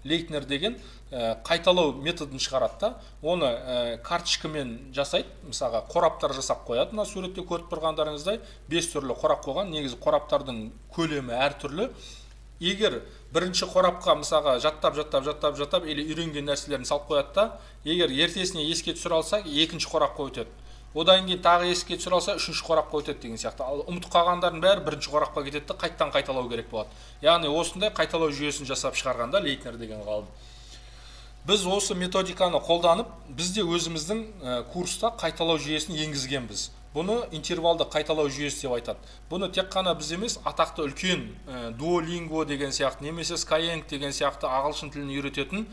Лейтнер деген қайталау методын шығарады да, оны карточкамен жасайды. Мысалға қораптар жасап қояды. Мына суретте көріп тұрғандарыңыздай 5 түрлі қорап қойған. Негізі қораптардың көлемі әртүрлі. Егер бірінші қорапқа мысалға жаттап или үйренген нәрселерін салып қояды да, егер ертесіне еске түсіре алса, екінші қорапқа өтеді. Одан кейін тағы еске түсіре алса, үшінші қорапқа өтеді деген сияқты. Ал ұмытып қалғандардың бәрі бірінші қорапқа кетеді, қайттан қайталау керек болады. Яғни осындай қайталау жүйесін жасап шығарғанда Лейтнер деген ғалым. Біз осы методиканы қолданып, бізде өзіміздің курста қайталау жүйесін енгізгенбіз. Бұны интервалды қайталау жүйесі деп айтады. Бұны тек қана біз емес, атақты үлкен Duolingo деген сияқты, немесе Skyeng деген сияқты ағылшын тілін үйрететін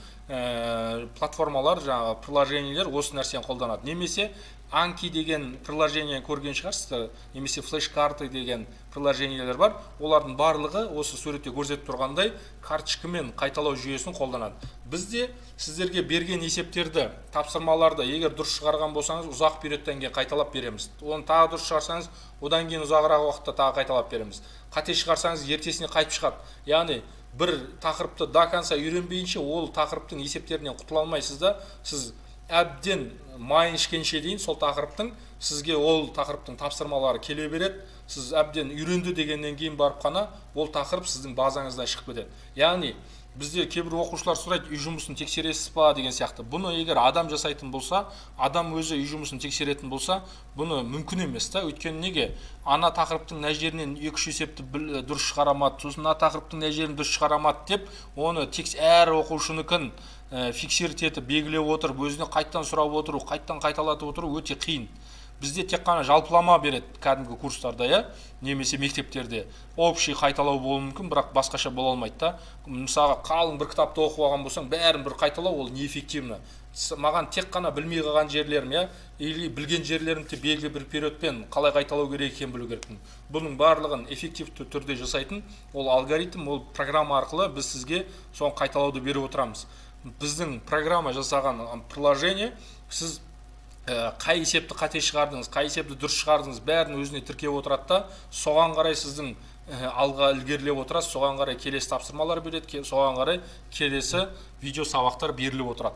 платформалар, жаңағы приложениелер осы нәрсені қолданады. Немесе Anki деген приложение көрген шығарсыздар, немесе флеш-карты деген приложениелер бар. Олардың барлығы осы суретте көрсетіп тұрғандай карточкамен қайталау жүйесін қолданады. Бізде сіздерге берген есептерді, тапсырмаларды егер дұрыс шығарған болсаңыз, ұзақ периодтан кейін қайталап береміз. Оны тағы дұрыс шығарсаңыз, одан кейін ұзағырақ уақытта тағы қайталап береміз. Қате шығарсаңыз, ертесіне қайтып шығады. Яғни бір тақырыпты до конца үйренбейінше, ол тақырыптың есептерінен құтыла алмайсыз да, сіз әбден майын ішкенше дейін сол тақырыптың сізге ол тақырыптың тапсырмалары келе береді. Сіз әбден үйренді дегеннен кейін барып қана ол тақырып сіздің базаңыздан шығып кетеді. Яғни бізде кейбір оқушылар сұрайды, үй жұмысын тексересіз ба деген сияқты. Бұны егер адам жасайтын болса, адам өзі үй жұмысын тексеретін болса, бұны мүмкін емес та. Өйткені неге? Ана тақырыптың мына жерінен 2-3 есепті дұрыс шығарамады, сосын мына тақырыптың мына жерін дұрыс шығарамады деп, оны әр оқушыныкін фиксировать етіп белгілеп отырып, өзіне қайттан сұрап отыру, қайттан қайталатып отыру өте қиын. Бізде тек қана жалпылама береді кәдімгі курстарда, немесе мектептерде. Общий қайталау болуы мүмкін, бірақ басқаша бола алмайды да. Мысалға қалың бір кітапты оқып алған болсаң, бәрін бір қайталау, ол неэффективно. Маған тек қана білмей қалған жерлерім, или білген жерлерімді белгілі бір периодпен қалай қайталау керек екенін білу керекпін. Бұның барлығын эффективті түрде жасайтын ол алгоритм, ол программа арқылы біз сізге соны қайталауды беріп отырамыз. Біздің программа жасаған приложение, сіз қай есепті қате шығардыңыз, қай есепті дұрыс шығардыңыз, бәрін өзіне тіркеп отырады да, соған қарай сіздің алға ілгерілеп отырасыз, соған қарай келесі тапсырмалар береді, соған қарай келесі видео сабақтар беріліп отырады.